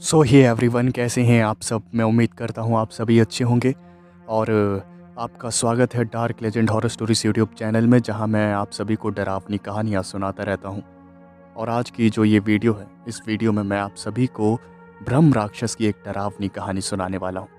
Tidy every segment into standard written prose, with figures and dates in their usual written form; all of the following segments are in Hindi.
सो हे एवरीवन, कैसे हैं आप सब। मैं उम्मीद करता हूँ आप सभी अच्छे होंगे। और आपका स्वागत है dark legend horror stories YouTube channel में, जहाँ मैं आप सभी को डरावनी कहानियाँ सुनाता रहता हूँ। और आज की जो ये वीडियो है, इस वीडियो में मैं आप सभी को ब्रह्म राक्षस की एक डरावनी कहानी सुनाने वाला हूँ।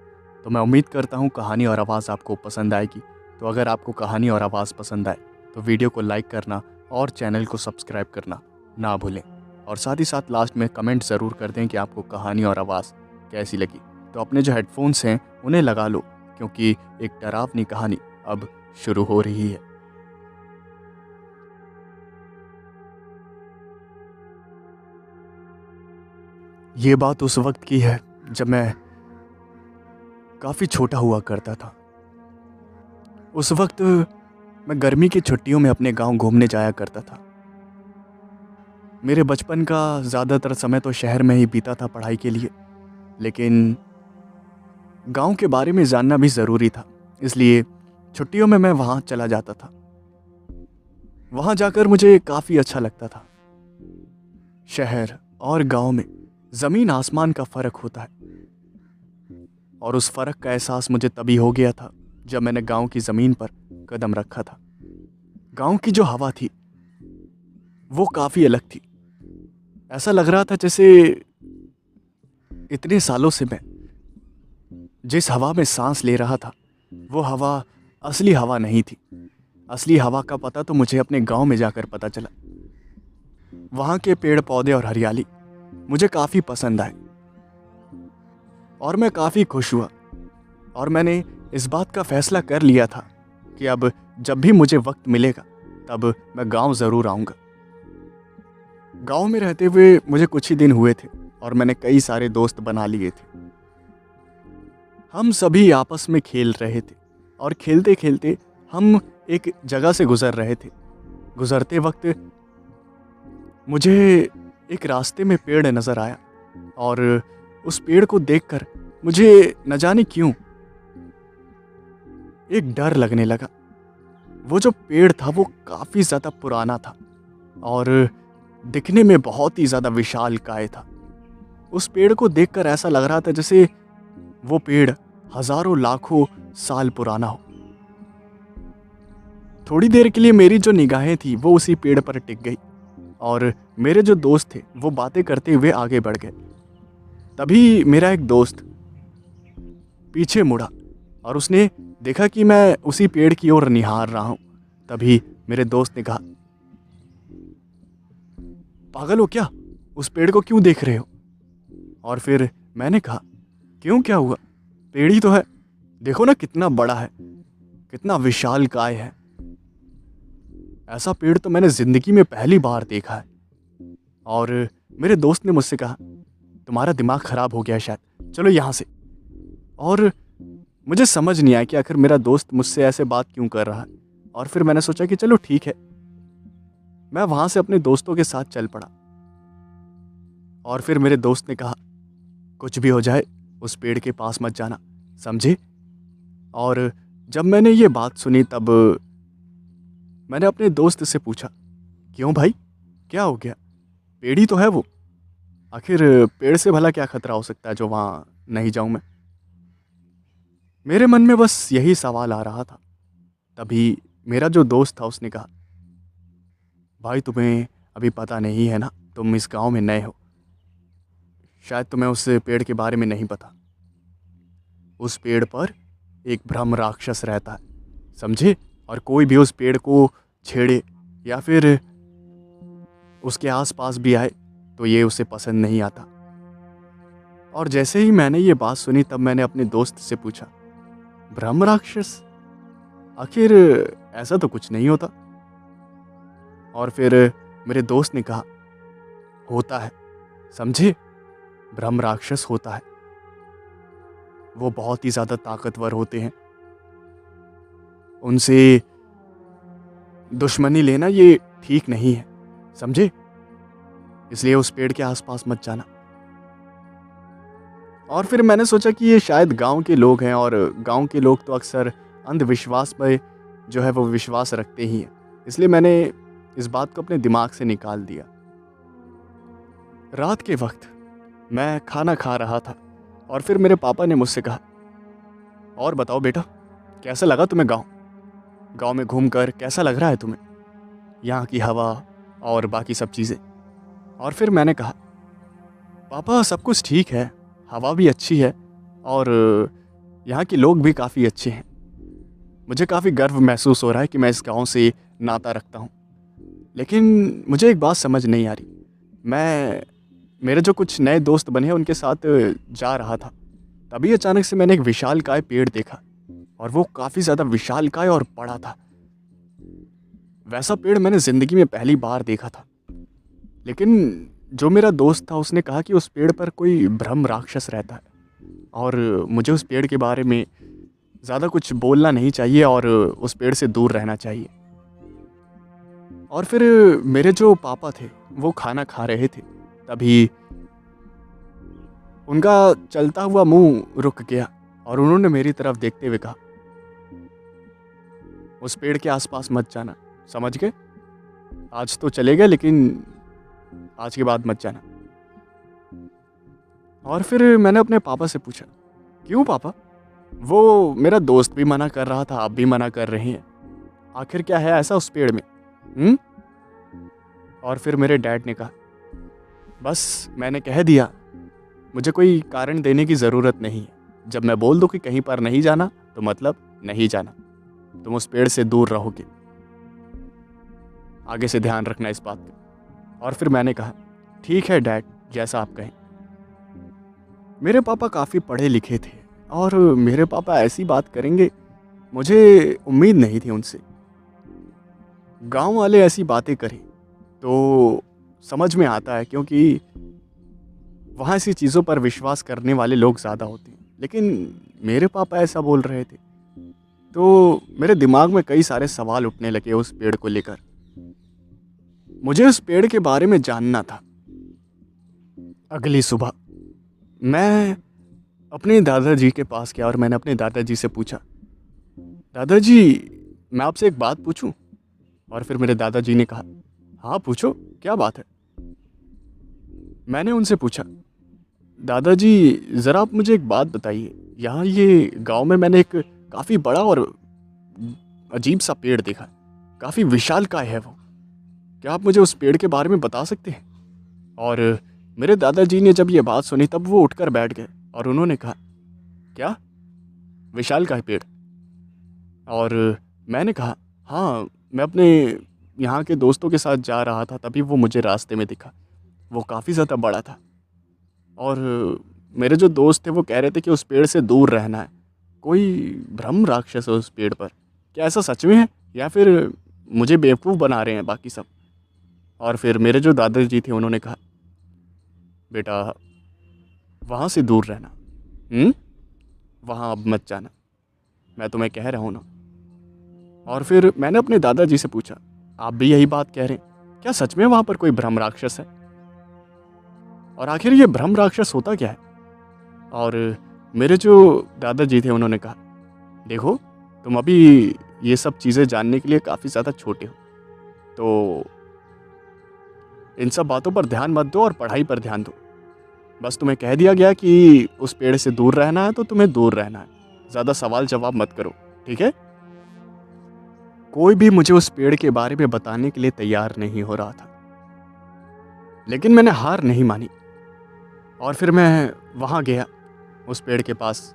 तो मैं उम्मीद करता हूँ कहानी और आवाज़ आपको पसंद आएगी। तो अगर आपको कहानी और आवाज़ पसंद आए तो वीडियो को लाइक करना और चैनल को सब्सक्राइब करना ना भूलें। और साथ ही साथ लास्ट में कमेंट ज़रूर कर दें कि आपको कहानी और आवाज़ कैसी लगी। तो अपने जो हेडफोन्स हैं उन्हें लगा लो, क्योंकि एक डरावनी कहानी अब शुरू हो रही है। ये बात उस वक्त की है जब मैं काफ़ी छोटा हुआ करता था। उस वक्त मैं गर्मी की छुट्टियों में अपने गांव घूमने जाया करता था। मेरे बचपन का ज़्यादातर समय तो शहर में ही बीता था पढ़ाई के लिए, लेकिन गांव के बारे में जानना भी ज़रूरी था, इसलिए छुट्टियों में मैं वहाँ चला जाता था। वहाँ जाकर मुझे काफ़ी अच्छा लगता था। शहर और गांव में ज़मीन आसमान का फ़र्क होता है, और उस फ़र्क का एहसास मुझे तभी हो गया था जब मैंने गांव की ज़मीन पर कदम रखा था। गांव की जो हवा थी वो काफ़ी अलग थी। ऐसा लग रहा था जैसे इतने सालों से मैं जिस हवा में सांस ले रहा था वो हवा असली हवा नहीं थी। असली हवा का पता तो मुझे अपने गांव में जाकर पता चला। वहाँ के पेड़ पौधे और हरियाली मुझे काफ़ी पसंद आए और मैं काफ़ी खुश हुआ। और मैंने इस बात का फैसला कर लिया था कि अब जब भी मुझे वक्त मिलेगा तब मैं गांव ज़रूर आऊँगा। गांव में रहते हुए मुझे कुछ ही दिन हुए थे और मैंने कई सारे दोस्त बना लिए थे। हम सभी आपस में खेल रहे थे और खेलते खेलते हम एक जगह से गुज़र रहे थे। गुज़रते वक्त मुझे एक रास्ते में पेड़ नज़र आया और उस पेड़ को देखकर मुझे न जाने क्यों एक डर लगने लगा। वो जो पेड़ था वो काफ़ी ज़्यादा पुराना था और दिखने में बहुत ही ज़्यादा विशालकाय था। उस पेड़ को देखकर ऐसा लग रहा था जैसे वो पेड़ हज़ारों लाखों साल पुराना हो। थोड़ी देर के लिए मेरी जो निगाहें थी वो उसी पेड़ पर टिक गई और मेरे जो दोस्त थे वो बातें करते हुए आगे बढ़ गए। तभी मेरा एक दोस्त पीछे मुड़ा और उसने देखा कि मैं उसी पेड़ की ओर निहार रहा हूँ। तभी मेरे दोस्त ने कहा, पागल हो क्या? उस पेड़ को क्यों देख रहे हो? और फिर मैंने कहा, क्यों, क्या हुआ? पेड़ ही तो है, देखो ना कितना बड़ा है, कितना विशालकाय है। ऐसा पेड़ तो मैंने ज़िंदगी में पहली बार देखा है। और मेरे दोस्त ने मुझसे कहा, तुम्हारा दिमाग ख़राब हो गया शायद, चलो यहाँ से। और मुझे समझ नहीं आया कि आखिर मेरा दोस्त मुझसे ऐसे बात क्यों कर रहा है। और फिर मैंने सोचा कि चलो ठीक है। मैं वहाँ से अपने दोस्तों के साथ चल पड़ा। और फिर मेरे दोस्त ने कहा, कुछ भी हो जाए उस पेड़ के पास मत जाना, समझे? और जब मैंने ये बात सुनी तब मैंने अपने दोस्त से पूछा, क्यों भाई, क्या हो गया? पेड़ ही तो है वो, आखिर पेड़ से भला क्या खतरा हो सकता है जो वहाँ नहीं जाऊँ मैं? मेरे मन में बस यही सवाल आ रहा था। तभी मेरा जो दोस्त था उसने कहा, भाई तुम्हें अभी पता नहीं है ना, तुम इस गांव में नए हो, शायद तुम्हें उस पेड़ के बारे में नहीं पता। उस पेड़ पर एक ब्रह्म राक्षस रहता है, समझे? और कोई भी उस पेड़ को छेड़े या फिर उसके आसपास भी आए तो ये उसे पसंद नहीं आता। और जैसे ही मैंने ये बात सुनी तब मैंने अपने दोस्त से पूछा, ब्रह्म राक्षस? आखिर ऐसा तो कुछ नहीं होता। और फिर मेरे दोस्त ने कहा, होता है, समझे? ब्रह्म राक्षस होता है। वो बहुत ही ज़्यादा ताकतवर होते हैं, उनसे दुश्मनी लेना ये ठीक नहीं है, समझे? इसलिए उस पेड़ के आसपास मत जाना। और फिर मैंने सोचा कि ये शायद गांव के लोग हैं, और गांव के लोग तो अक्सर अंधविश्वास पर जो है वो विश्वास रखते ही हैं, इसलिए मैंने इस बात को अपने दिमाग से निकाल दिया। रात के वक्त मैं खाना खा रहा था और फिर मेरे पापा ने मुझसे कहा, और बताओ बेटा, कैसा लगा तुम्हें गाँव? गाँव में घूमकर कैसा लग रहा है तुम्हें, यहाँ की हवा और बाकी सब चीज़ें? और फिर मैंने कहा, पापा सब कुछ ठीक है, हवा भी अच्छी है और यहाँ के लोग भी काफ़ी अच्छे हैं। मुझे काफ़ी गर्व महसूस हो रहा है कि मैं इस गांव से नाता रखता हूँ। लेकिन मुझे एक बात समझ नहीं आ रही। मेरे जो कुछ नए दोस्त बने हैं उनके साथ जा रहा था, तभी अचानक से मैंने एक विशालकाय पेड़ देखा और वो काफ़ी ज़्यादा विशालकाय और बड़ा था। वैसा पेड़ मैंने ज़िंदगी में पहली बार देखा था। लेकिन जो मेरा दोस्त था उसने कहा कि उस पेड़ पर कोई ब्रह्म राक्षस रहता है और मुझे उस पेड़ के बारे में ज़्यादा कुछ बोलना नहीं चाहिए और उस पेड़ से दूर रहना चाहिए। और फिर मेरे जो पापा थे वो खाना खा रहे थे, तभी उनका चलता हुआ मुंह रुक गया और उन्होंने मेरी तरफ देखते हुए कहा, उस पेड़ के आसपास मत जाना, समझ गए? आज तो चले गए लेकिन आज के बाद मत जाना। और फिर मैंने अपने पापा से पूछा, क्यों पापा? वो मेरा दोस्त भी मना कर रहा था, आप भी मना कर रहे हैं, आखिर क्या है ऐसा उस पेड़ में? हम्म? और फिर मेरे डैड ने कहा, बस मैंने कह दिया, मुझे कोई कारण देने की ज़रूरत नहीं है। जब मैं बोल दूं कि कहीं पर नहीं जाना तो मतलब नहीं जाना, तुम उस पेड़ से दूर रहोगे, आगे से ध्यान रखना इस बात का। और फिर मैंने कहा, ठीक है डैड, जैसा आप कहें। मेरे पापा काफ़ी पढ़े लिखे थे और मेरे पापा ऐसी बात करेंगे, मुझे उम्मीद नहीं थी उनसे। गांव वाले ऐसी बातें करें तो समझ में आता है, क्योंकि वहाँ ऐसी चीज़ों पर विश्वास करने वाले लोग ज़्यादा होते हैं। लेकिन मेरे पापा ऐसा बोल रहे थे तो मेरे दिमाग में कई सारे सवाल उठने लगे उस पेड़ को लेकर। मुझे उस पेड़ के बारे में जानना था। अगली सुबह मैं अपने दादाजी के पास गया और मैंने अपने दादाजी से पूछा, दादाजी मैं आपसे एक बात पूछूं? और फिर मेरे दादाजी ने कहा, हाँ पूछो, क्या बात है? मैंने उनसे पूछा, दादाजी ज़रा आप मुझे एक बात बताइए, यहाँ ये गांव में मैंने एक काफ़ी बड़ा और अजीब सा पेड़ देखा, काफ़ी विशालकाय है वो, क्या आप मुझे उस पेड़ के बारे में बता सकते हैं? और मेरे दादाजी ने जब ये बात सुनी तब वो उठकर बैठ गए और उन्होंने कहा, क्या विशालकाय पेड़? और मैंने कहा, हाँ मैं अपने यहाँ के दोस्तों के साथ जा रहा था, तभी वो मुझे रास्ते में दिखा, वो काफ़ी ज़्यादा बड़ा था और मेरे जो दोस्त थे वो कह रहे थे कि उस पेड़ से दूर रहना है, कोई ब्रह्म राक्षस है उस पेड़ पर। क्या ऐसा सच में है या फिर मुझे बेवकूफ़ बना रहे हैं बाकी सब? और फिर मेरे जो दादाजी थे उन्होंने कहा, बेटा वहाँ से दूर रहना, वहाँ अब मत जाना, मैं तुम्हें कह रहा हूँ ना। और फिर मैंने अपने दादाजी से पूछा, आप भी यही बात कह रहे हैं? क्या सच में वहाँ पर कोई ब्रह्म राक्षस है? और आखिर ये ब्रह्म राक्षस होता क्या है? और मेरे जो दादाजी थे उन्होंने कहा, देखो तुम अभी ये सब चीज़ें जानने के लिए काफ़ी ज़्यादा छोटे हो, तो इन सब बातों पर ध्यान मत दो और पढ़ाई पर ध्यान दो। बस तुम्हें कह दिया गया कि उस पेड़ से दूर रहना है तो तुम्हें दूर रहना है, ज़्यादा सवाल जवाब मत करो, ठीक है? कोई भी मुझे उस पेड़ के बारे में बताने के लिए तैयार नहीं हो रहा था, लेकिन मैंने हार नहीं मानी और फिर मैं वहाँ गया उस पेड़ के पास।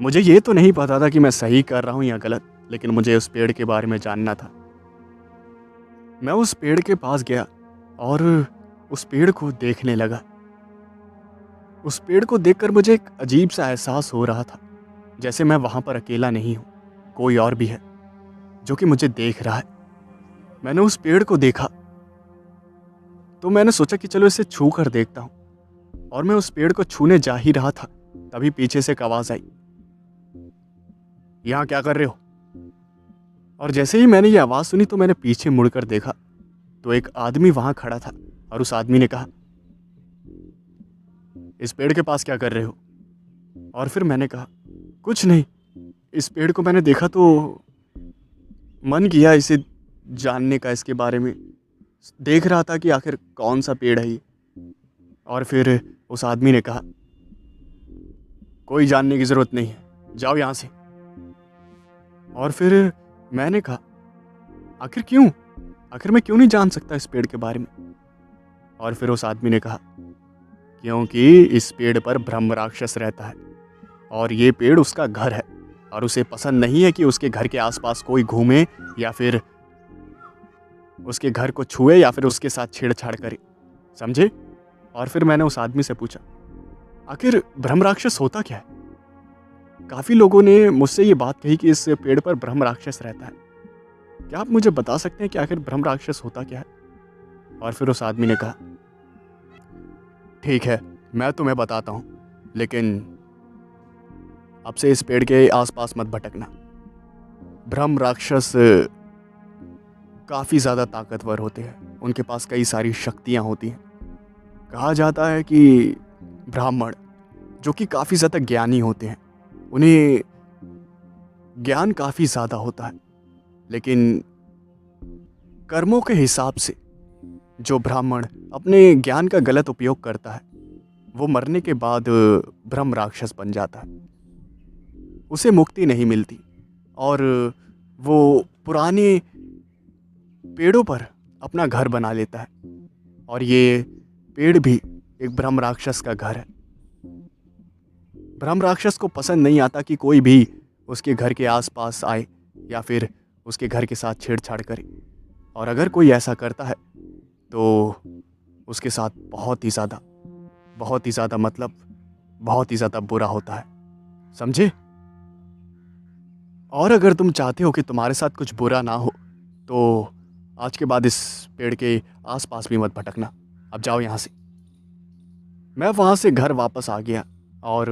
मुझे ये तो नहीं पता था कि मैं सही कर रहा हूँ या गलत, लेकिन मुझे उस पेड़ के बारे में जानना था। मैं उस पेड़ के पास गया और उस पेड़ को देखने लगा। उस पेड़ को देखकर मुझे एक अजीब सा एहसास हो रहा था, जैसे मैं वहाँ पर अकेला नहीं हूँ, कोई और भी है जो कि मुझे देख रहा है। मैंने उस पेड़ को देखा तो मैंने सोचा कि चलो इसे छू कर देखता हूँ, और मैं उस पेड़ को छूने जा ही रहा था, तभी पीछे से एक आवाज़ आई, यहाँ क्या कर रहे हो? और जैसे ही मैंने ये आवाज़ सुनी तो मैंने पीछे मुड़कर देखा तो एक आदमी वहाँ खड़ा था और उस आदमी ने कहा, इस पेड़ के पास क्या कर रहे हो? और फिर मैंने कहा, कुछ नहीं, इस पेड़ को मैंने देखा तो मन किया इसे जानने का, इसके बारे में देख रहा था कि आखिर कौन सा पेड़ है ये। और फिर उस आदमी ने कहा, कोई जानने की ज़रूरत नहीं है, जाओ यहाँ से। और फिर मैंने कहा, आखिर क्यों? आखिर मैं क्यों नहीं जान सकता इस पेड़ के बारे में? और फिर उस आदमी ने कहा, क्योंकि इस पेड़ पर ब्रह्म राक्षस रहता है और ये पेड़ उसका घर है और उसे पसंद नहीं है कि उसके घर के आसपास कोई घूमे या फिर उसके घर को छुए या फिर उसके साथ छेड़छाड़ करे, समझे? और फिर मैंने उस आदमी से पूछा, आखिर ब्रह्म राक्षस होता क्या है? काफ़ी लोगों ने मुझसे ये बात कही कि इस पेड़ पर ब्रह्म राक्षस रहता है। क्या आप मुझे बता सकते हैं कि आखिर ब्रह्म राक्षस होता क्या है? और फिर उस आदमी ने कहा, ठीक है, मैं तुम्हें बताता हूँ, लेकिन अब से इस पेड़ के आसपास मत भटकना। ब्रह्म राक्षस काफ़ी ज़्यादा ताकतवर होते हैं, उनके पास कई सारी शक्तियाँ होती हैं। कहा जाता है कि ब्राह्मण जो कि काफ़ी ज़्यादा ज्ञानी होते हैं, उन्हें ज्ञान काफ़ी ज़्यादा होता है, लेकिन कर्मों के हिसाब से जो ब्राह्मण अपने ज्ञान का गलत उपयोग करता है, वो मरने के बाद ब्रह्म राक्षस बन जाता है। उसे मुक्ति नहीं मिलती और वो पुराने पेड़ों पर अपना घर बना लेता है और ये पेड़ भी एक ब्रह्म राक्षस का घर है। ब्रह्म राक्षस को पसंद नहीं आता कि कोई भी उसके घर के आसपास आए या फिर उसके घर के साथ छेड़छाड़ करे, और अगर कोई ऐसा करता है तो उसके साथ बहुत ही ज़्यादा मतलब बहुत ही ज़्यादा बुरा होता है, समझे? और अगर तुम चाहते हो कि तुम्हारे साथ कुछ बुरा ना हो तो आज के बाद इस पेड़ के आसपास भी मत भटकना। अब जाओ यहाँ से। मैं वहाँ से घर वापस आ गया और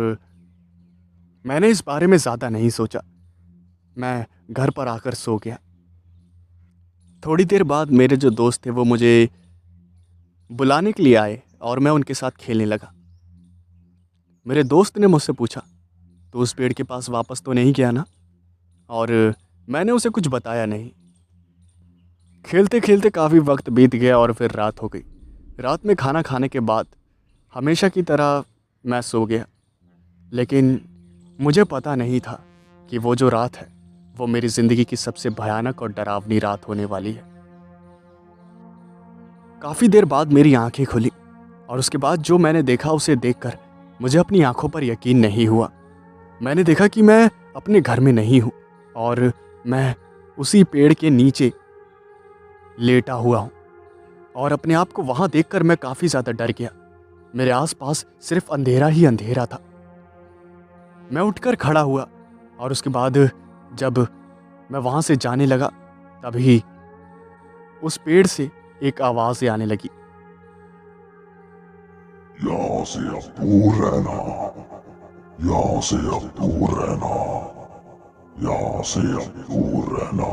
मैंने इस बारे में ज़्यादा नहीं सोचा। मैं घर पर आकर सो गया। थोड़ी देर बाद मेरे जो दोस्त थे वो मुझे बुलाने के लिए आए और मैं उनके साथ खेलने लगा। मेरे दोस्त ने मुझसे पूछा, तो उस पेड़ के पास वापस तो नहीं गया ना? और मैंने उसे कुछ बताया नहीं। खेलते खेलते काफ़ी वक्त बीत गया और फिर रात हो गई। रात में खाना खाने के बाद हमेशा की तरह मैं सो गया, लेकिन मुझे पता नहीं था कि वो जो रात है वो मेरी ज़िंदगी की सबसे भयानक और डरावनी रात होने वाली है। काफ़ी देर बाद मेरी आंखें खुली और उसके बाद जो मैंने देखा उसे देखकर मुझे अपनी आंखों पर यकीन नहीं हुआ। मैंने देखा कि मैं अपने घर में नहीं हूँ और मैं उसी पेड़ के नीचे लेटा हुआ हूँ, और अपने आप को वहाँ देखकर मैं काफ़ी ज़्यादा डर गया। मेरे आसपास सिर्फ अंधेरा ही अंधेरा था। मैं उठकर खड़ा हुआ और उसके बाद जब मैं वहाँ से जाने लगा तभी उस पेड़ से एक आवाज़ आने लगी, यहाँ से अब दूर रहना, यहाँ से अब दूर रहना, यहाँ से अब दूर रहना,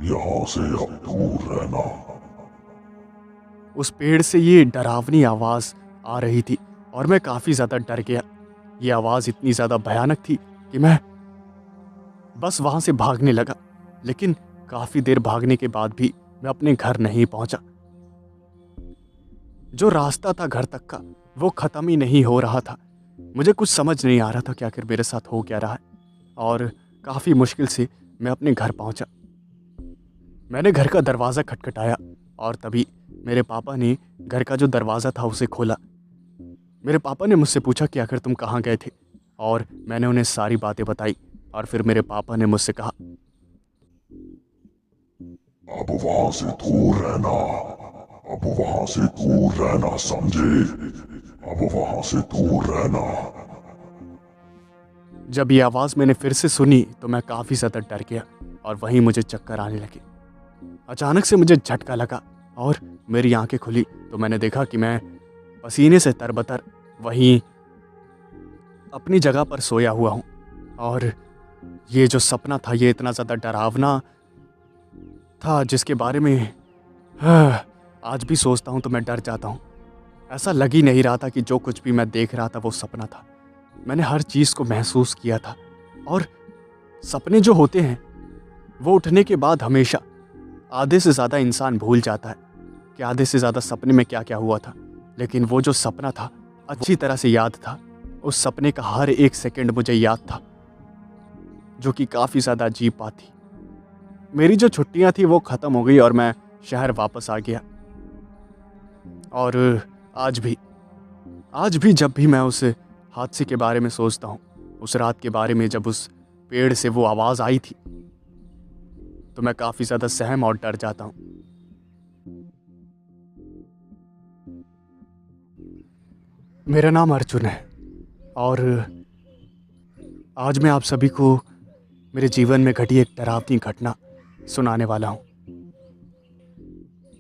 यहाँ से अब दूर रहना। उस पेड़ से ये डरावनी आवाज़ आ रही थी और मैं काफ़ी ज़्यादा डर गया। ये आवाज़ इतनी ज़्यादा भयानक थी कि मैं बस वहाँ से भागने लगा, लेकिन काफ़ी देर भागने के बाद भी मैं अपने घर नहीं पहुँचा। जो रास्ता था घर तक का वो ख़त्म ही नहीं हो रहा था। मुझे कुछ समझ नहीं आ रहा था कि आखिर मेरे साथ हो क्या रहा है, और काफ़ी मुश्किल से मैं अपने घर पहुँचा। मैंने घर का दरवाज़ा खटखटाया और तभी मेरे पापा ने घर का जो दरवाज़ा था उसे खोला। मेरे पापा ने मुझसे पूछा कि आखिर तुम कहाँ गए थे, और मैंने उन्हें सारी बातें बताई। और फिर मेरे पापा ने मुझसे कहा, अब वहाँ से दूर रहना, अब वहाँ से दूर रहना, समझे? अब वहाँ से दूर रहना। जब ये आवाज़ मैंने फिर से सुनी तो मैं काफ़ी ज़्यादा डर गया और वहीं मुझे चक्कर आने लगे। अचानक से मुझे झटका लगा और मेरी आंखें खुली तो मैंने देखा कि मैं पसीने से तरबतर वहीं अपनी जगह पर सोया हुआ हूँ, और ये जो सपना था ये इतना ज़्यादा डरावना था जिसके बारे में आज भी सोचता हूँ तो मैं डर जाता हूँ। ऐसा लग ही नहीं रहा था कि जो कुछ भी मैं देख रहा था वो सपना था। मैंने हर चीज़ को महसूस किया था, और सपने जो होते हैं वो उठने के बाद हमेशा आधे से ज़्यादा इंसान भूल जाता है कि आधे से ज़्यादा सपने में क्या क्या हुआ था। लेकिन वो जो सपना था अच्छी तरह से याद था। उस सपने का हर एक सेकंड मुझे याद था, जो कि काफ़ी ज़्यादा अजीब बात थी। मेरी जो छुट्टियां थी वो ख़त्म हो गई और मैं शहर वापस आ गया। और आज भी जब भी मैं उस हादसे के बारे में सोचता हूँ, उस रात के बारे में जब उस पेड़ से वो आवाज़ आई थी, तो मैं काफ़ी ज़्यादा सहम और डर जाता हूँ। मेरा नाम अर्जुन है और आज मैं आप सभी को मेरे जीवन में घटी एक डरावनी घटना सुनाने वाला हूँ।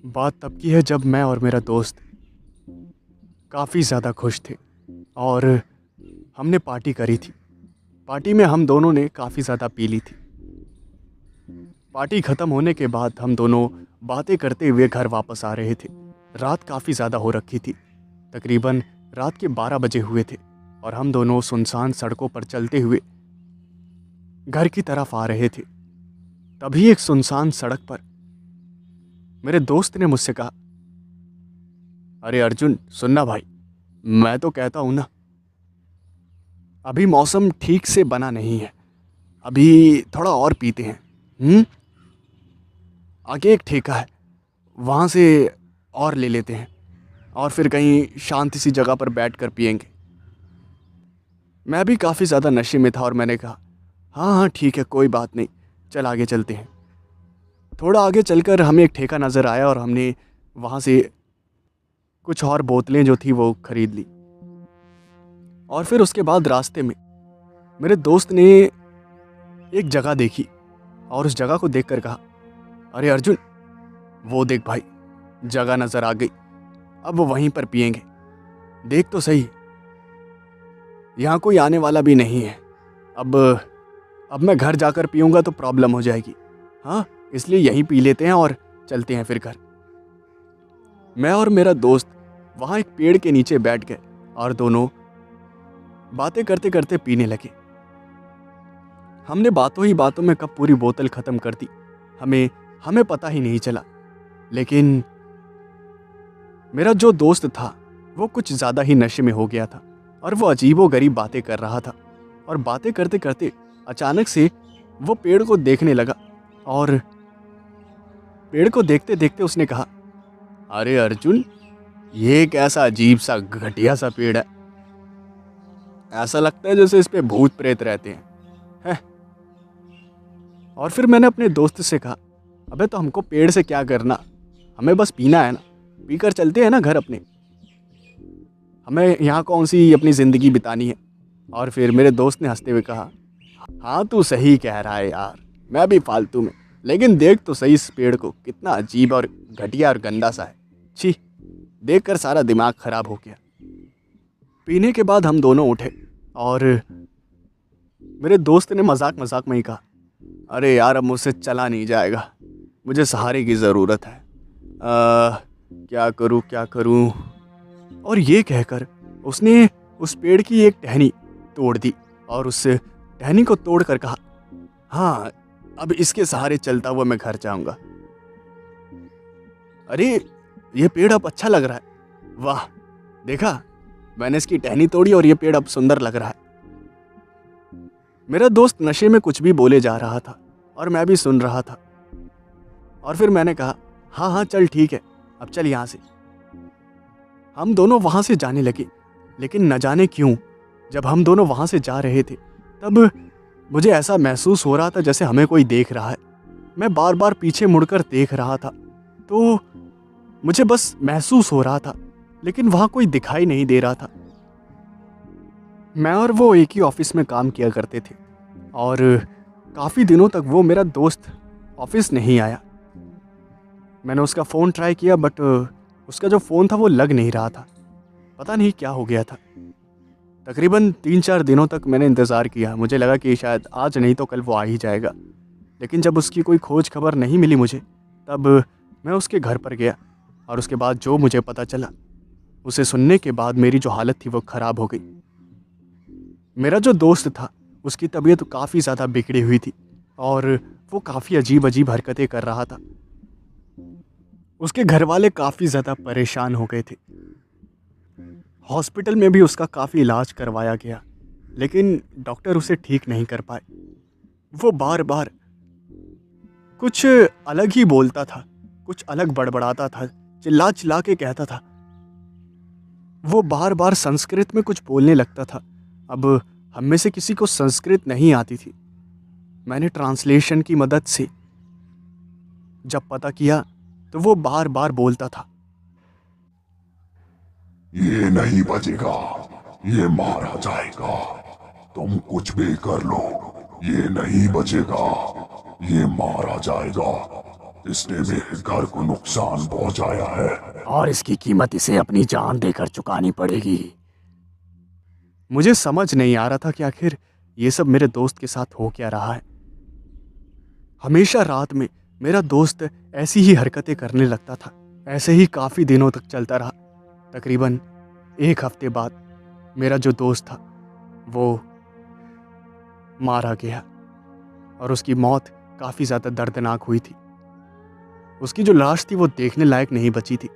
बात तब की है जब मैं और मेरा दोस्त काफ़ी ज़्यादा खुश थे और हमने पार्टी करी थी। पार्टी में हम दोनों ने काफ़ी ज़्यादा पी ली थी। पार्टी ख़त्म होने के बाद हम दोनों बातें करते हुए घर वापस आ रहे थे। रात काफ़ी ज़्यादा हो रखी थी, तकरीबन रात के 12 बजे हुए थे और हम दोनों सुनसान सड़कों पर चलते हुए घर की तरफ आ रहे थे। तभी एक सुनसान सड़क पर मेरे दोस्त ने मुझसे कहा, अरे अर्जुन सुनना भाई, मैं तो कहता हूँ ना, अभी मौसम ठीक से बना नहीं है, अभी थोड़ा और पीते हैं। आगे एक ठेका है, वहाँ से और ले लेते हैं और फिर कहीं शांति सी जगह पर बैठकर पिएंगे। मैं भी काफ़ी ज़्यादा नशे में था और मैंने कहा, हाँ हाँ ठीक है, कोई बात नहीं, चल आगे चलते हैं। थोड़ा आगे चलकर हमें एक ठेका नज़र आया और हमने वहाँ से कुछ और बोतलें जो थी वो ख़रीद ली। और फिर उसके बाद रास्ते में मेरे दोस्त ने एक जगह देखी और उस जगह को देखकर कहा, अरे अर्जुन वो देख भाई, जगह नज़र आ गई, अब वहीं पर पिएंगे। देख तो सही, यहाँ कोई आने वाला भी नहीं है। अब मैं घर जाकर पीऊँगा तो प्रॉब्लम हो जाएगी। हाँ, इसलिए यहीं पी लेते हैं और चलते हैं फिर घर। मैं और मेरा दोस्त वहाँ एक पेड़ के नीचे बैठ गए और दोनों बातें करते करते पीने लगे। हमने बातों ही बातों में कब पूरी बोतल ख़त्म कर दी हमें पता ही नहीं चला। लेकिन मेरा जो दोस्त था वो कुछ ज़्यादा ही नशे में हो गया था और वो अजीबोगरीब बातें कर रहा था। और बातें करते करते अचानक से वो पेड़ को देखने लगा और पेड़ को देखते देखते उसने कहा, अरे अर्जुन, ये एक ऐसा अजीब सा घटिया सा पेड़ है, ऐसा लगता है जैसे इस पे भूत प्रेत रहते हैं। और फिर मैंने अपने दोस्त से कहा, अबे तो हमको पेड़ से क्या करना, हमें बस पीना है ना, पीकर चलते हैं ना घर अपने, हमें यहाँ कौन सी अपनी ज़िंदगी बितानी है। और फिर मेरे दोस्त ने हंसते हुए कहा, हाँ तू सही कह रहा है यार, मैं भी फालतू में, लेकिन देख तो सही इस पेड़ को, कितना अजीब और घटिया और गंदा सा है। छी, देखकर सारा दिमाग ख़राब हो गया। पीने के बाद हम दोनों उठे और मेरे दोस्त ने मजाक मजाक में ही कहा, अरे यार अब मुझसे चला नहीं जाएगा, मुझे सहारे की ज़रूरत है, क्या करूं। और ये कहकर उसने उस पेड़ की एक टहनी तोड़ दी और उस टहनी को तोड़कर कहा, हाँ अब इसके सहारे चलता हुआ मैं घर जाऊंगा। अरे ये पेड़ अब अच्छा लग रहा है, वाह देखा, मैंने इसकी टहनी तोड़ी और ये पेड़ अब सुंदर लग रहा है। मेरा दोस्त नशे में कुछ भी बोले जा रहा था और मैं भी सुन रहा था। और फिर मैंने कहा, हाँ हाँ चल ठीक है, अब चल यहाँ से। हम दोनों वहाँ से जाने लगे, लेकिन न जाने क्यों जब हम दोनों वहाँ से जा रहे थे तब मुझे ऐसा महसूस हो रहा था जैसे हमें कोई देख रहा है। मैं बार बार पीछे मुड़कर देख रहा था तो मुझे बस महसूस हो रहा था, लेकिन वहाँ कोई दिखाई नहीं दे रहा था। मैं और वो एक ही ऑफिस में काम किया करते थे और काफ़ी दिनों तक वो मेरा दोस्त ऑफिस नहीं आया। मैंने उसका फ़ोन ट्राई किया बट उसका जो फ़ोन था वो लग नहीं रहा था, पता नहीं क्या हो गया था। तकरीबन 3-4 दिनों तक मैंने इंतज़ार किया, मुझे लगा कि शायद आज नहीं तो कल वो आ ही जाएगा। लेकिन जब उसकी कोई खोज खबर नहीं मिली मुझे, तब मैं उसके घर पर गया और उसके बाद जो मुझे पता चला, उसे सुनने के बाद मेरी जो हालत थी वो ख़राब हो गई। मेरा जो दोस्त था उसकी तबीयत काफ़ी ज़्यादा बिगड़ी हुई थी और वो काफ़ी अजीब अजीब हरकतें कर रहा था। उसके घर वाले काफ़ी ज़्यादा परेशान हो गए थे। हॉस्पिटल में भी उसका काफ़ी इलाज करवाया गया, लेकिन डॉक्टर उसे ठीक नहीं कर पाए। वो बार बार कुछ अलग ही बोलता था, कुछ अलग बड़बड़ाता था, चिल्ला चिल्ला के कहता था। वो बार बार संस्कृत में कुछ बोलने लगता था। अब हम में से किसी को संस्कृत नहीं आती थी। मैंने ट्रांसलेशन की मदद से जब पता किया तो वो बार बार बोलता था, ये नहीं बचेगा, ये मारा जाएगा, तुम कुछ भी कर लो, ये नहीं बचेगा, ये मारा जाएगा, इसने मेरे घर को नुकसान पहुंचाया है और इसकी कीमत इसे अपनी जान देकर चुकानी पड़ेगी। मुझे समझ नहीं आ रहा था कि आखिर ये सब मेरे दोस्त के साथ हो क्या रहा है। हमेशा रात में मेरा दोस्त ऐसी ही हरकतें करने लगता था। ऐसे ही काफ़ी दिनों तक चलता रहा। तकरीबन 1 हफ्ते बाद मेरा जो दोस्त था वो मारा गया और उसकी मौत काफ़ी ज़्यादा दर्दनाक हुई थी। उसकी जो लाश थी वो देखने लायक नहीं बची थी।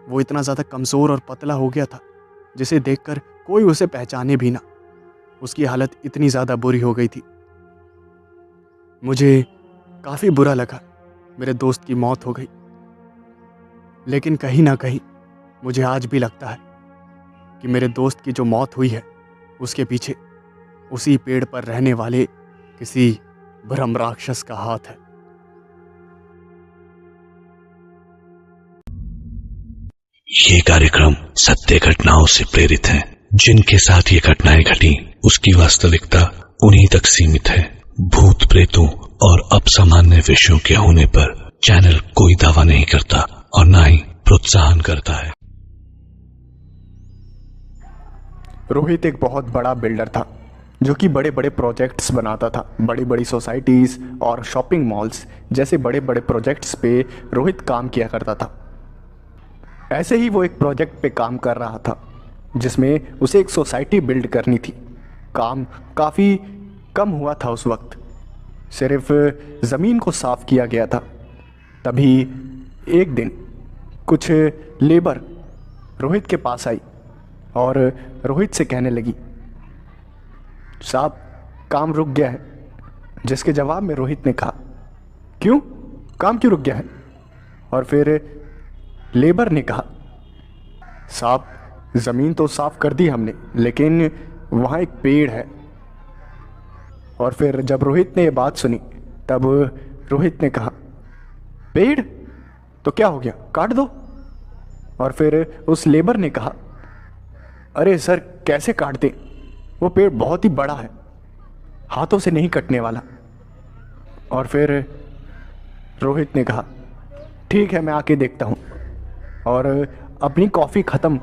वो इतना ज़्यादा कमज़ोर और पतला हो गया था जिसे देखकर कोई उसे पहचाने भी ना। उसकी हालत इतनी ज़्यादा बुरी हो गई थी। मुझे काफ़ी बुरा लगा मेरे दोस्त की मौत हो गई, लेकिन कहीं ना कहीं मुझे आज भी लगता है कि मेरे दोस्त की जो मौत हुई है उसके पीछे उसी पेड़ पर रहने वाले किसी ब्रह्म राक्षस का हाथ है। ये कार्यक्रम सत्य घटनाओं से प्रेरित है। जिनके साथ ये घटनाएं घटी उसकी वास्तविकता उन्हीं तक सीमित है। भूत प्रेतों और अपसामान्य विषयों के होने पर चैनल कोई दावा नहीं करता और ना ही प्रोत्साहन करता है। रोहित एक बहुत बड़ा बिल्डर था जो कि बड़े बड़े प्रोजेक्ट्स बनाता था। बड़ी बड़ी सोसाइटीज़ और शॉपिंग मॉल्स जैसे बड़े बड़े प्रोजेक्ट्स पे रोहित काम किया करता था। ऐसे ही वो एक प्रोजेक्ट पे काम कर रहा था जिसमें उसे एक सोसाइटी बिल्ड करनी थी। काम काफ़ी कम हुआ था उस वक्त, सिर्फ ज़मीन को साफ़ किया गया था। तभी एक दिन कुछ लेबर रोहित के पास आई और रोहित से कहने लगी, साहब काम रुक गया है। जिसके जवाब में रोहित ने कहा, क्यों, काम क्यों रुक गया है? और फिर लेबर ने कहा, साहब ज़मीन तो साफ़ कर दी हमने, लेकिन वहाँ एक पेड़ है। और फिर जब रोहित ने ये बात सुनी तब रोहित ने कहा, पेड़ तो क्या हो गया, काट दो। और फिर उस लेबर ने कहा, अरे सर कैसे काट दें, वो पेड़ बहुत ही बड़ा है, हाथों से नहीं कटने वाला। और फिर रोहित ने कहा, ठीक है मैं आके देखता हूँ। और अपनी कॉफ़ी ख़त्म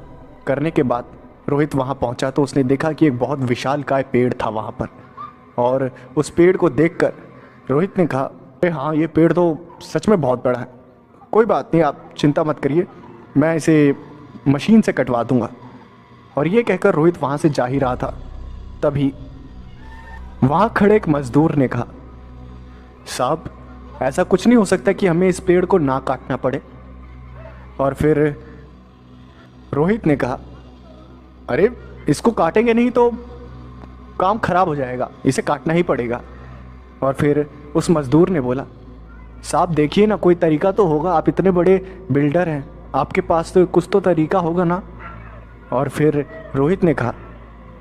करने के बाद रोहित वहाँ पहुँचा तो उसने देखा कि एक बहुत विशालकाय पेड़ था वहाँ पर। और उस पेड़ को देखकर रोहित ने कहा, अरे हाँ ये पेड़ तो सच में बहुत बड़ा है, कोई बात नहीं आप चिंता मत करिए, मैं इसे मशीन से कटवा दूँगा। और ये कहकर रोहित वहाँ से जा ही रहा था, तभी वहाँ खड़े एक मज़दूर ने कहा, साहब ऐसा कुछ नहीं हो सकता कि हमें इस पेड़ को ना काटना पड़े। और फिर रोहित ने कहा, अरे इसको काटेंगे नहीं तो काम खराब हो जाएगा, इसे काटना ही पड़ेगा। और फिर उस मज़दूर ने बोला, साहब देखिए ना कोई तरीका तो होगा, आप इतने बड़े बिल्डर हैं, आपके पास तो कुछ तो तरीका होगा ना। और फिर रोहित ने कहा,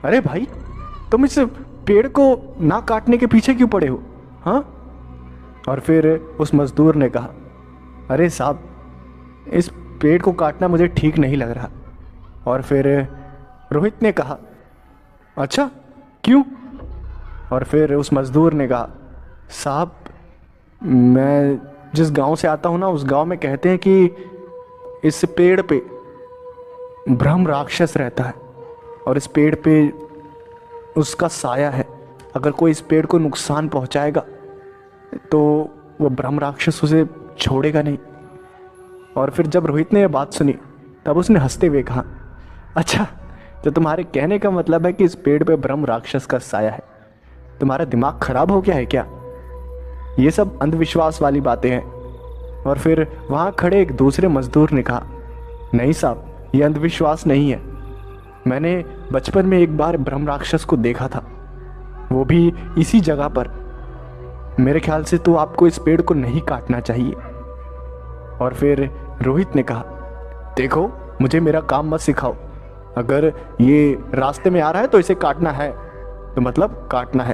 अरे भाई तुम इस पेड़ को ना काटने के पीछे क्यों पड़े हो, हाँ? और फिर उस मज़दूर ने कहा, अरे साहब इस पेड़ को काटना मुझे ठीक नहीं लग रहा। और फिर रोहित ने कहा, अच्छा क्यों? और फिर उस मज़दूर ने कहा, साहब मैं जिस गांव से आता हूँ ना, उस गांव में कहते हैं कि इस पेड़ पे ब्रह्म राक्षस रहता है और इस पेड़ पे उसका साया है। अगर कोई इस पेड़ को नुकसान पहुँचाएगा तो वो ब्रह्म राक्षस उसे छोड़ेगा नहीं। और फिर जब रोहित ने यह बात सुनी तब उसने हंसते हुए कहा, अच्छा तो तुम्हारे कहने का मतलब है कि इस पेड़ पे ब्रह्म राक्षस का साया है, तुम्हारा दिमाग खराब हो गया है क्या? ये सब अंधविश्वास वाली बातें हैं। और फिर वहाँ खड़े एक दूसरे मजदूर ने कहा, नहीं साहब ये अंधविश्वास नहीं है, मैंने बचपन में एक बार ब्रह्म राक्षस को देखा था, वो भी इसी जगह पर। मेरे ख्याल से तो आपको इस पेड़ को नहीं काटना चाहिए। और फिर रोहित ने कहा, देखो मुझे मेरा काम मत सिखाओ, अगर ये रास्ते में आ रहा है तो इसे काटना है, तो मतलब काटना है,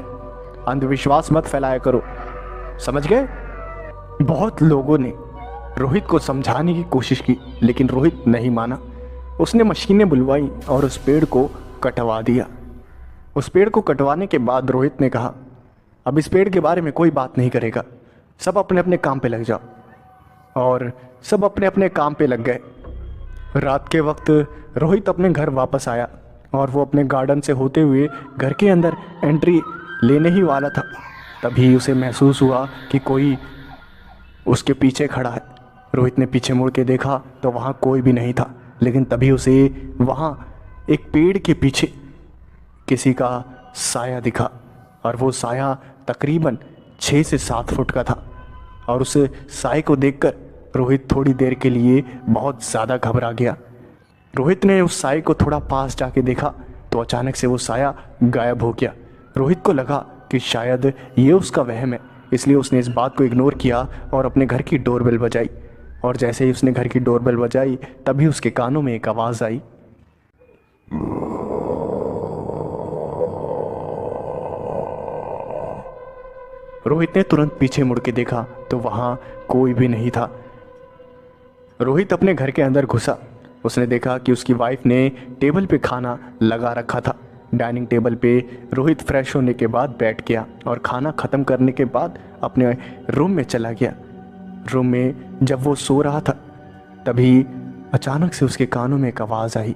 अंधविश्वास मत फैलाया करो, समझ गए? बहुत लोगों ने रोहित को समझाने की कोशिश की, लेकिन रोहित नहीं माना। उसने मशीनें बुलवाई और उस पेड़ को कटवा दिया। उस पेड़ को कटवाने के बाद रोहित ने कहा, अब इस पेड़ के बारे में कोई बात नहीं करेगा, सब अपने अपने काम पे लग जाओ। और सब अपने अपने काम पे लग गए। रात के वक्त रोहित अपने घर वापस आया और वो अपने गार्डन से होते हुए घर के अंदर एंट्री लेने ही वाला था, तभी उसे महसूस हुआ कि कोई उसके पीछे खड़ा है। रोहित ने पीछे मुड़ के देखा तो वहाँ कोई भी नहीं था, लेकिन तभी उसे वहाँ एक पेड़ के पीछे किसी का साया दिखा, और वो साया तकरीबन 6 से 7 फुट का था। और उस साए को देखकर रोहित थोड़ी देर के लिए बहुत ज़्यादा घबरा गया। रोहित ने उस साए को थोड़ा पास जाके देखा तो अचानक से वो साया गायब हो गया। रोहित को लगा कि शायद ये उसका वहम है, इसलिए उसने इस बात को इग्नोर किया और अपने घर की डोरबेल बजाई। और जैसे ही उसने घर की डोरबेल बजाई तभी उसके कानों में एक आवाज़ आई। रोहित ने तुरंत पीछे मुड़ के देखा तो वहाँ कोई भी नहीं था। रोहित अपने घर के अंदर घुसा। उसने देखा कि उसकी वाइफ ने टेबल पे खाना लगा रखा था। डाइनिंग टेबल पे रोहित फ्रेश होने के बाद बैठ गया और खाना ख़त्म करने के बाद अपने रूम में चला गया। रूम में जब वो सो रहा था तभी अचानक से उसके कानों में एक आवाज़ आई,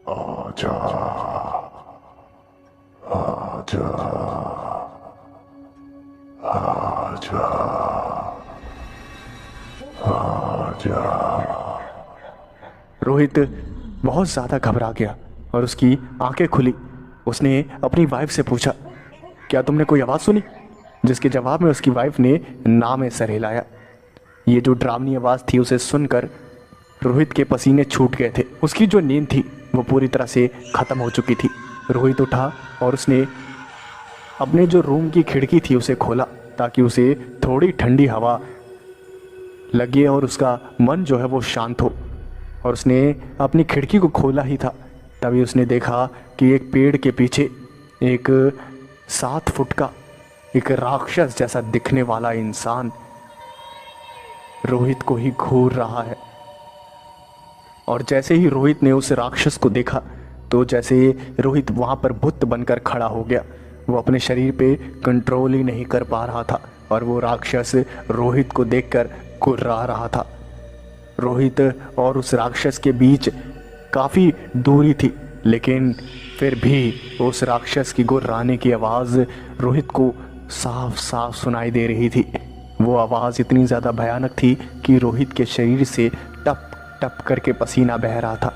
आजा आजा आजा आजा। रोहित बहुत ज़्यादा घबरा गया और उसकी आंखें खुली। उसने अपनी वाइफ से पूछा, क्या तुमने कोई आवाज़ सुनी? जिसके जवाब में उसकी वाइफ ने नाम सर हिलाया। ये जो डरावनी आवाज़ थी उसे सुनकर रोहित के पसीने छूट गए थे। उसकी जो नींद थी वो पूरी तरह से ख़त्म हो चुकी थी। रोहित उठा और उसने अपने जो रूम की खिड़की थी उसे खोला ताकि उसे थोड़ी ठंडी हवा लगे और उसका मन जो है वो शांत हो। और उसने अपनी खिड़की को खोला ही था तभी उसने देखा कि एक पेड़ के पीछे एक 7 फुट का एक राक्षस जैसा दिखने वाला इंसान रोहित को ही घूर रहा है। और जैसे ही रोहित ने उस राक्षस को देखा तो जैसे रोहित वहाँ पर बुत बनकर खड़ा हो गया। वो अपने शरीर पे कंट्रोल ही नहीं कर पा रहा था और वो राक्षस रोहित को देखकर गुर्रा रहा था। रोहित और उस राक्षस के बीच काफ़ी दूरी थी, लेकिन फिर भी उस राक्षस की गुर्राने की आवाज़ रोहित को साफ साफ सुनाई दे रही थी। वो आवाज़ इतनी ज़्यादा भयानक थी कि रोहित के शरीर से टप टप करके पसीना बह रहा था।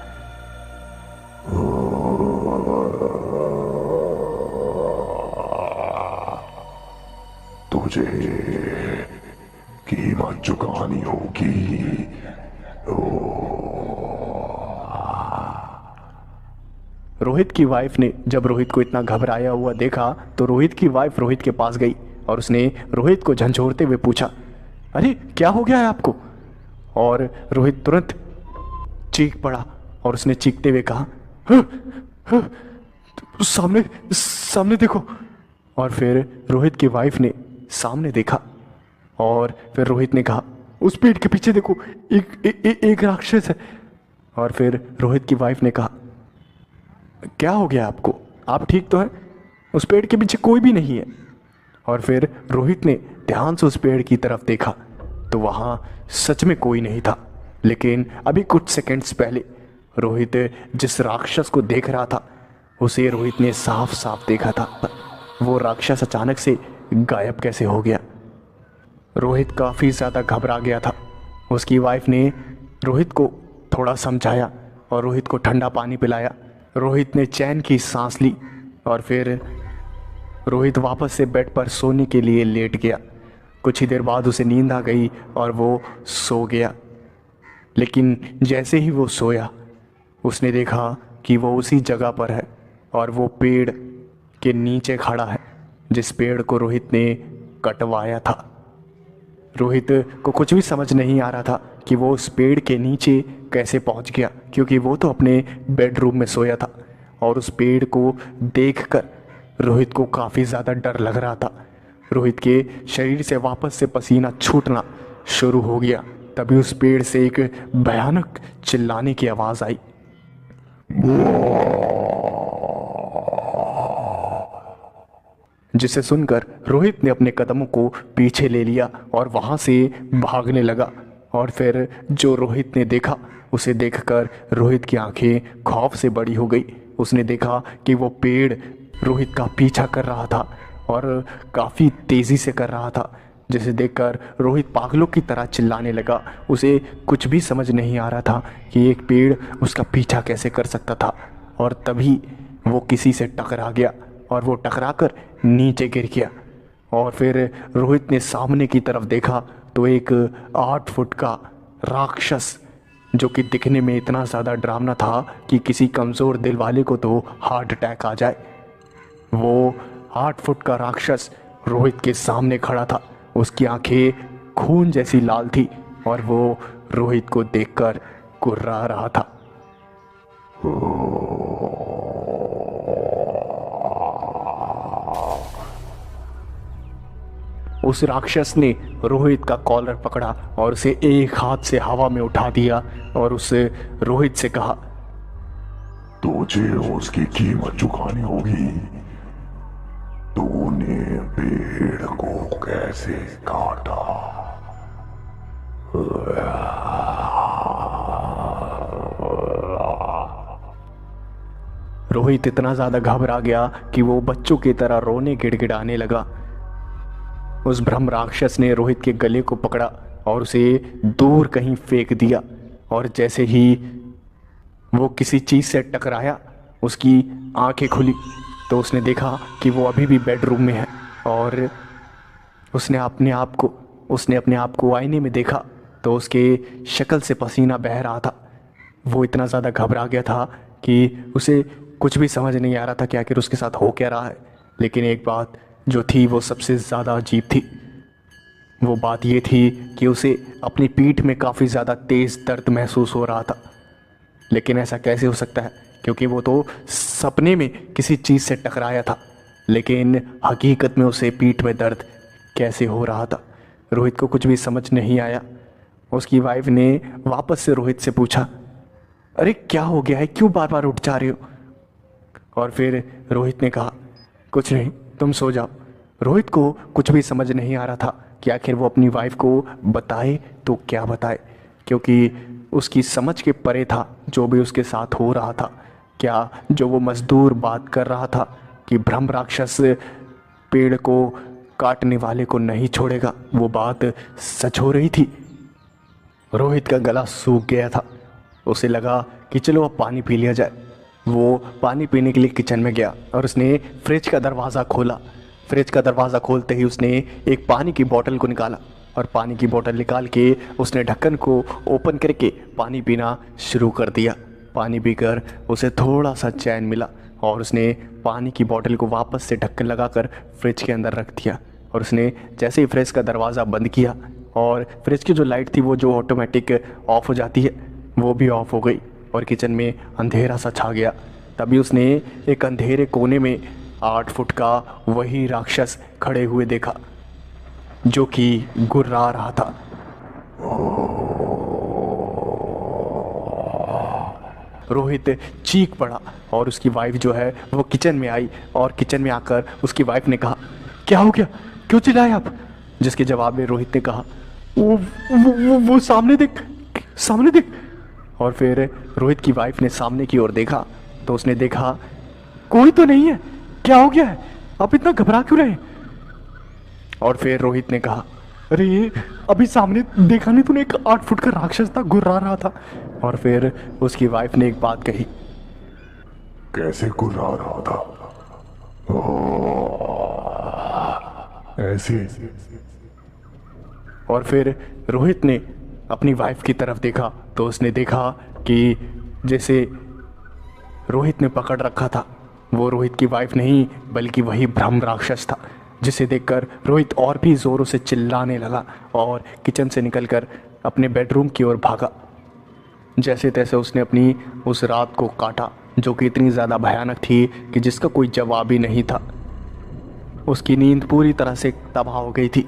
तुझे कीमत चुकानी होगी। रोहित की वाइफ ने जब रोहित को इतना घबराया हुआ देखा तो रोहित की वाइफ रोहित के पास गई और उसने रोहित को झंझोड़ते हुए पूछा, अरे क्या हो गया है आपको? और रोहित तुरंत चीख पड़ा और उसने चीखते हुए कहा, सामने सामने देखो। और फिर रोहित की वाइफ ने सामने देखा और फिर रोहित ने कहा, उस पेड़ के पीछे देखो, एक राक्षस है। और फिर रोहित की वाइफ ने कहा, क्या हो गया आपको? आप ठीक तो हैं? उस पेड़ के पीछे कोई भी नहीं है। और फिर रोहित ने ध्यान से उस पेड़ की तरफ देखा तो वहाँ सच में कोई नहीं था। लेकिन अभी कुछ सेकंड्स पहले रोहित जिस राक्षस को देख रहा था उसे रोहित ने साफ साफ देखा था। वो राक्षस अचानक से गायब कैसे हो गया? रोहित काफ़ी ज़्यादा घबरा गया था। उसकी वाइफ ने रोहित को थोड़ा समझाया और रोहित को ठंडा पानी पिलाया। रोहित ने चैन की सांस ली और फिर रोहित वापस से बेड पर सोने के लिए लेट गया। कुछ ही देर बाद उसे नींद आ गई और वो सो गया। लेकिन जैसे ही वो सोया उसने देखा कि वो उसी जगह पर है और वो पेड़ के नीचे खड़ा है जिस पेड़ को रोहित ने कटवाया था। रोहित को कुछ भी समझ नहीं आ रहा था कि वो उस पेड़ के नीचे कैसे पहुंच गया, क्योंकि वो तो अपने बेडरूम में सोया था। और उस पेड़ को देखकर रोहित को काफ़ी ज़्यादा डर लग रहा था। रोहित के शरीर से वापस से पसीना छूटना शुरू हो गया। तभी उस पेड़ से एक भयानक चिल्लाने की आवाज़ आई। जिसे सुनकर रोहित ने अपने कदमों को पीछे ले लिया और वहां से भागने लगा। और फिर जो रोहित ने देखा उसे देखकर रोहित की आंखें खौफ से बड़ी हो गई। उसने देखा कि वो पेड़ रोहित का पीछा कर रहा था और काफ़ी तेज़ी से कर रहा था, जिसे देखकर रोहित पागलों की तरह चिल्लाने लगा। उसे कुछ भी समझ नहीं आ रहा था कि एक पेड़ उसका पीछा कैसे कर सकता था। और तभी वो किसी से टकरा गया और वो टकराकर नीचे गिर गया। और फिर रोहित ने सामने की तरफ देखा तो एक 8 फुट का राक्षस, जो कि दिखने में इतना ज़्यादा डरावना था कि किसी कमज़ोर दिल वाले को तो हार्ट अटैक आ जाए, वो 8 फुट का राक्षस रोहित के सामने खड़ा था। उसकी आंखें खून जैसी लाल थी और वो रोहित को देखकर कुर्रा रहा था। उस राक्षस ने रोहित का कॉलर पकड़ा और उसे एक हाथ से हवा में उठा दिया और उससे रोहित से कहा, तुझे उसकी कीमत चुकानी होगी। तूने पेड़ को कैसे काटा? रोहित इतना ज्यादा घबरा गया कि वो बच्चों की तरह रोने गिड़गिड़ाने लगा। उस ब्रह्म राक्षस ने रोहित के गले को पकड़ा और उसे दूर कहीं फेंक दिया। और जैसे ही वो किसी चीज से टकराया उसकी आंखें खुली तो उसने देखा कि वो अभी भी बेडरूम में है। और उसने अपने आप को आईने में देखा तो उसके शक्ल से पसीना बह रहा था। वो इतना ज़्यादा घबरा गया था कि उसे कुछ भी समझ नहीं आ रहा था कि आखिर उसके साथ हो क्या रहा है। लेकिन एक बात जो थी वो सबसे ज़्यादा अजीब थी। वो बात ये थी कि उसे अपनी पीठ में काफ़ी ज़्यादा तेज़ दर्द महसूस हो रहा था। लेकिन ऐसा कैसे हो सकता है, क्योंकि वो तो सपने में किसी चीज़ से टकराया था, लेकिन हकीकत में उसे पीठ में दर्द कैसे हो रहा था। रोहित को कुछ भी समझ नहीं आया। उसकी वाइफ ने वापस से रोहित से पूछा, अरे क्या हो गया है, क्यों बार बार उठ जा रहे हो? और फिर रोहित ने कहा, कुछ नहीं, तुम सो जाओ। रोहित को कुछ भी समझ नहीं आ रहा था कि आखिर वो अपनी वाइफ को बताए तो क्या बताए, क्योंकि उसकी समझ के परे था जो भी उसके साथ हो रहा था। क्या जो वो मजदूर बात कर रहा था कि ब्रह्म राक्षस पेड़ को काटने वाले को नहीं छोड़ेगा, वो बात सच हो रही थी? रोहित का गला सूख गया था। उसे लगा कि चलो अब पानी पी लिया जाए। वो पानी पीने के लिए किचन में गया और उसने फ्रिज का दरवाज़ा खोला। फ्रिज का दरवाज़ा खोलते ही उसने एक पानी की बोतल को निकाला और पानी की बोतल निकाल के उसने ढक्कन को ओपन करके पानी पीना शुरू कर दिया। पानी पीकर उसे थोड़ा सा चैन मिला और उसने पानी की बोतल को वापस से ढक्कन लगाकर फ्रिज के अंदर रख दिया। और उसने जैसे ही फ्रिज का दरवाज़ा बंद किया और फ्रिज की जो लाइट थी वो जो ऑटोमेटिक ऑफ हो जाती है वो भी ऑफ हो गई और किचन में अंधेरा सा छा गया। तभी उसने एक अंधेरे कोने में 8 फुट का वही राक्षस खड़े हुए देखा जो कि गुर्रा रहा था। रोहित चीख पड़ा और उसकी वाइफ जो है वो किचन में आई और किचन में आकर उसकी वाइफ ने कहा, क्या हो गया, क्यों चिल्लाए आप? जिसके जवाब में रोहित ने कहा, वो सामने देख, सामने देख। और फिर रोहित की वाइफ ने सामने की ओर देखा तो उसने देखा कोई तो नहीं है, क्या हो गया है, आप इतना घबरा क्यों रहे? और फिर रोहित ने कहा, अरे अभी सामने देखा नहीं तूने, एक 8 फुट का राक्षस था, गुर्रा रहा था। और फिर उसकी वाइफ ने एक बात कही, कैसे गुर्रा रहा था? ऐसे। और फिर रोहित ने अपनी वाइफ की तरफ देखा तो उसने देखा कि जैसे रोहित ने पकड़ रखा था वो रोहित की वाइफ नहीं बल्कि वही ब्रह्म राक्षस था, जिसे देखकर रोहित और भी ज़ोरों से चिल्लाने लगा और किचन से निकलकर अपने बेडरूम की ओर भागा। जैसे तैसे उसने अपनी उस रात को काटा जो कि इतनी ज़्यादा भयानक थी कि जिसका कोई जवाब ही नहीं था। उसकी नींद पूरी तरह से तबाह हो गई थी।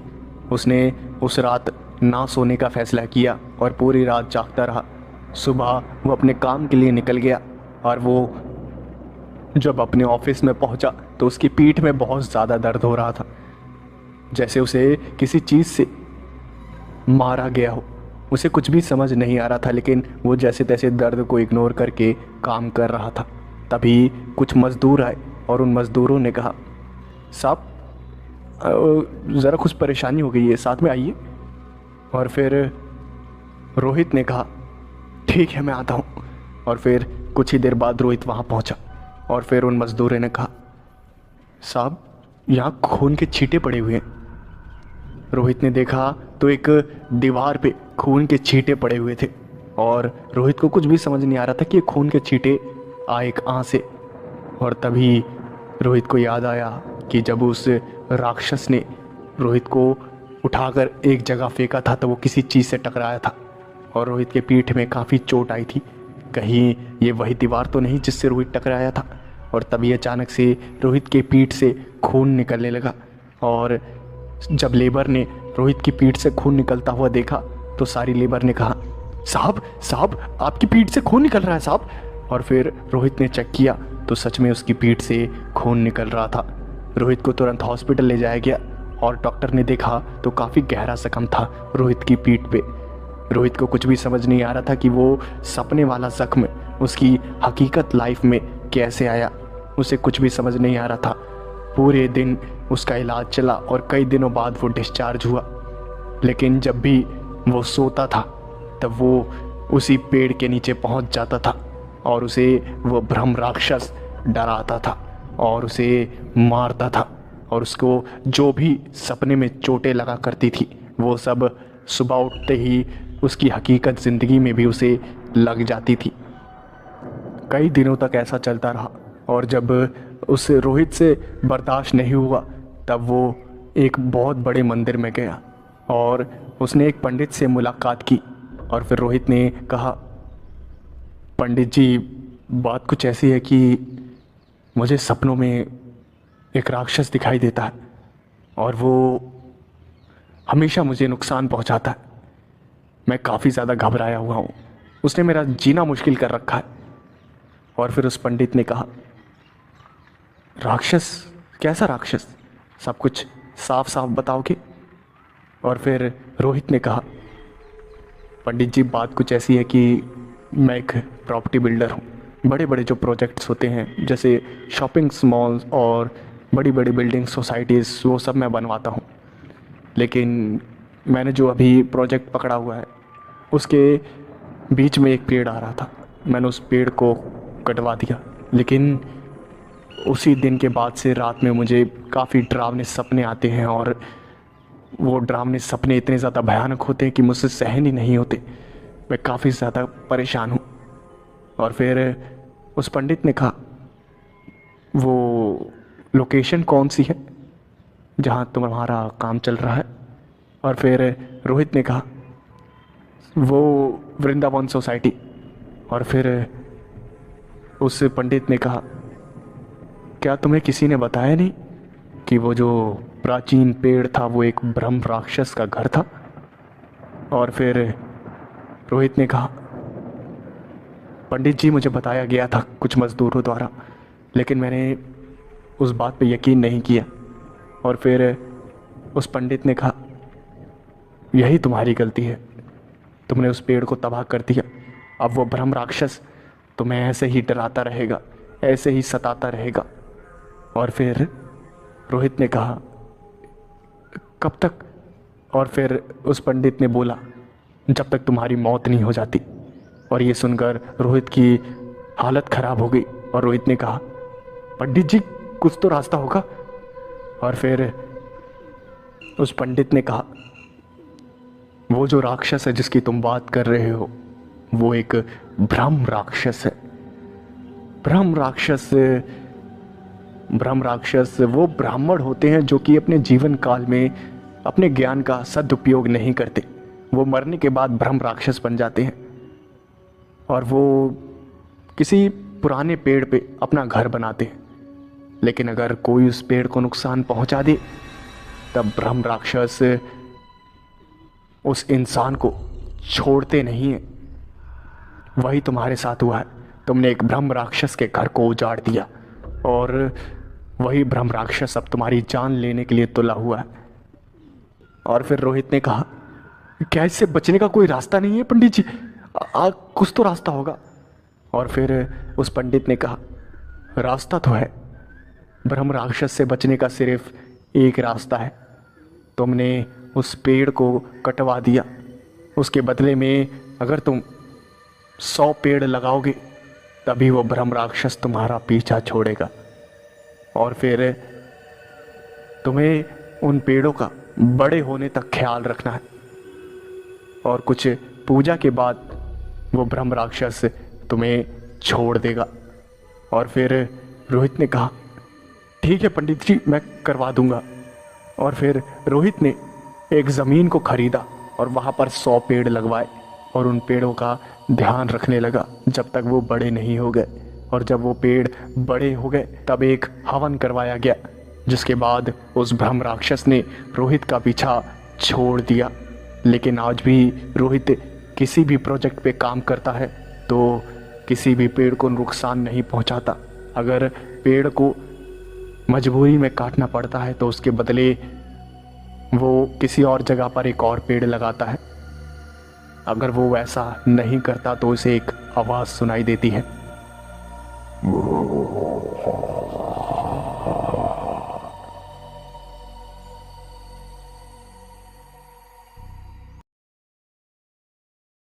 उसने उस रात ना सोने का फैसला किया और पूरी रात जागता रहा। सुबह वो अपने काम के लिए निकल गया और वो जब अपने ऑफिस में पहुंचा तो उसकी पीठ में बहुत ज़्यादा दर्द हो रहा था, जैसे उसे किसी चीज़ से मारा गया हो। उसे कुछ भी समझ नहीं आ रहा था, लेकिन वो जैसे तैसे दर्द को इग्नोर करके काम कर रहा था। तभी कुछ मज़दूर आए और उन मज़दूरों ने कहा, साहब ज़रा कुछ परेशानी हो गई है, साथ में आइए। और फिर रोहित ने कहा, ठीक है मैं आता हूँ। और फिर कुछ ही देर बाद रोहित वहाँ पहुँचा और फिर उन मज़दूरों ने कहा, साहब यहाँ खून के छींटे पड़े हुए हैं। रोहित ने देखा तो एक दीवार पे खून के छींटे पड़े हुए थे और रोहित को कुछ भी समझ नहीं आ रहा था कि ये खून के छींटे आए कहाँ से। और तभी रोहित को याद आया कि जब उस राक्षस ने रोहित को उठाकर एक जगह फेंका था तो वो किसी चीज़ से टकराया था और रोहित के पीठ में काफ़ी चोट आई थी। कहीं ये वही दीवार तो नहीं जिससे रोहित टकराया था। और तभी अचानक से रोहित के पीठ से खून निकलने लगा और जब लेबर ने रोहित की पीठ से खून निकलता हुआ देखा तो सारी लेबर ने कहा, साहब साहब आपकी पीठ से खून निकल रहा है साहब। और फिर रोहित ने चेक किया तो सच में उसकी पीठ से खून निकल रहा था। रोहित को तुरंत हॉस्पिटल ले जाया गया और डॉक्टर ने देखा तो काफ़ी गहरा जख्म था रोहित की पीठ पे। रोहित को कुछ भी समझ नहीं आ रहा था कि वो सपने वाला जख्म उसकी हकीकत लाइफ में कैसे आया। उसे कुछ भी समझ नहीं आ रहा था। पूरे दिन उसका इलाज चला और कई दिनों बाद वो डिस्चार्ज हुआ, लेकिन जब भी वो सोता था तब वो उसी पेड़ के नीचे पहुंच जाता था और उसे वो ब्रह्म राक्षस डराता था और उसे मारता था और उसको जो भी सपने में चोटें लगा करती थी वो सब सुबह उठते ही उसकी हकीकत ज़िंदगी में भी उसे लग जाती थी। कई दिनों तक ऐसा चलता रहा और जब उस रोहित से बर्दाश्त नहीं हुआ तब वो एक बहुत बड़े मंदिर में गया और उसने एक पंडित से मुलाकात की। और फिर रोहित ने कहा, पंडित जी बात कुछ ऐसी है कि मुझे सपनों में एक राक्षस दिखाई देता है और वो हमेशा मुझे नुकसान पहुंचाता है। मैं काफ़ी ज़्यादा घबराया हुआ हूँ, उसने मेरा जीना मुश्किल कर रखा है। और फिर उस पंडित ने कहा, राक्षस? कैसा राक्षस? सब कुछ साफ साफ बताओगे? और फिर रोहित ने कहा, पंडित जी बात कुछ ऐसी है कि मैं एक प्रॉपर्टी बिल्डर हूँ। बड़े बड़े जो प्रोजेक्ट्स होते हैं जैसे शॉपिंग मॉल्स और बड़ी बड़ी बिल्डिंग सोसाइटीज़ वो सब मैं बनवाता हूँ, लेकिन मैंने जो अभी प्रोजेक्ट पकड़ा हुआ है उसके बीच में एक पेड़ आ रहा था। मैंने उस पेड़ को कटवा दिया, लेकिन उसी दिन के बाद से रात में मुझे काफ़ी डरावने सपने आते हैं और वो डरावने सपने इतने ज़्यादा भयानक होते हैं कि मुझसे सहन ही नहीं होते। मैं काफ़ी ज़्यादा परेशान हूँ। और फिर उस पंडित ने कहा, वो लोकेशन कौन सी है जहाँ तुम्हारा काम चल रहा है? और फिर रोहित ने कहा, वो वृंदावन सोसाइटी। और फिर उस पंडित ने कहा, क्या तुम्हें किसी ने बताया नहीं कि वो जो प्राचीन पेड़ था वो एक ब्रह्म राक्षस का घर था? और फिर रोहित ने कहा, पंडित जी मुझे बताया गया था कुछ मज़दूरों द्वारा, लेकिन मैंने उस बात पे यकीन नहीं किया। और फिर उस पंडित ने कहा, यही तुम्हारी गलती है, तुमने उस पेड़ को तबाह कर दिया। अब वो ब्रह्म राक्षस तुम्हें ऐसे ही डराता रहेगा, ऐसे ही सताता रहेगा। और फिर रोहित ने कहा, कब तक? और फिर उस पंडित ने बोला, जब तक तुम्हारी मौत नहीं हो जाती। और ये सुनकर रोहित की हालत ख़राब हो गई और रोहित ने कहा, पंडित जी कुछ तो रास्ता होगा। और फिर उस पंडित ने कहा, वो जो राक्षस है जिसकी तुम बात कर रहे हो वो एक ब्रह्म राक्षस है। ब्रह्म राक्षस वो ब्राह्मण होते हैं जो कि अपने जीवन काल में अपने ज्ञान का सदुपयोग नहीं करते। वो मरने के बाद ब्रह्म राक्षस बन जाते हैं और वो किसी पुराने पेड़ पे अपना घर बनाते हैं। लेकिन अगर कोई उस पेड़ को नुकसान पहुंचा दे तब ब्रह्म राक्षस उस इंसान को छोड़ते नहीं हैं। वही तुम्हारे साथ हुआ है। तुमने एक ब्रह्म राक्षस के घर को उजाड़ दिया और वही ब्रह्म राक्षस अब तुम्हारी जान लेने के लिए तुला हुआ है। और फिर रोहित ने कहा, क्या इससे बचने का कोई रास्ता नहीं है पंडित जी? कुछ तो रास्ता होगा। और फिर उस पंडित ने कहा, रास्ता तो है। ब्रह्म राक्षस से बचने का सिर्फ एक रास्ता है। तुमने उस पेड़ को कटवा दिया, उसके बदले में अगर तुम 100 पेड़ लगाओगे तभी वो ब्रह्म राक्षस तुम्हारा पीछा छोड़ेगा। और फिर तुम्हें उन पेड़ों का बड़े होने तक ख्याल रखना है और कुछ पूजा के बाद वो ब्रह्म राक्षस तुम्हें छोड़ देगा। और फिर रोहित ने कहा, ठीक है पंडित जी, मैं करवा दूंगा। और फिर रोहित ने एक ज़मीन को खरीदा और वहाँ पर 100 पेड़ लगवाए और उन पेड़ों का ध्यान रखने लगा जब तक वो बड़े नहीं हो गए। और जब वो पेड़ बड़े हो गए तब एक हवन करवाया गया, जिसके बाद उस ब्रह्म राक्षस ने रोहित का पीछा छोड़ दिया। लेकिन आज भी रोहित किसी भी प्रोजेक्ट पे काम करता है तो किसी भी पेड़ को नुकसान नहीं पहुंचाता। अगर पेड़ को मजबूरी में काटना पड़ता है तो उसके बदले वो किसी और जगह पर एक और पेड़ लगाता है। अगर वो वैसा नहीं करता तो उसे एक आवाज़ सुनाई देती है।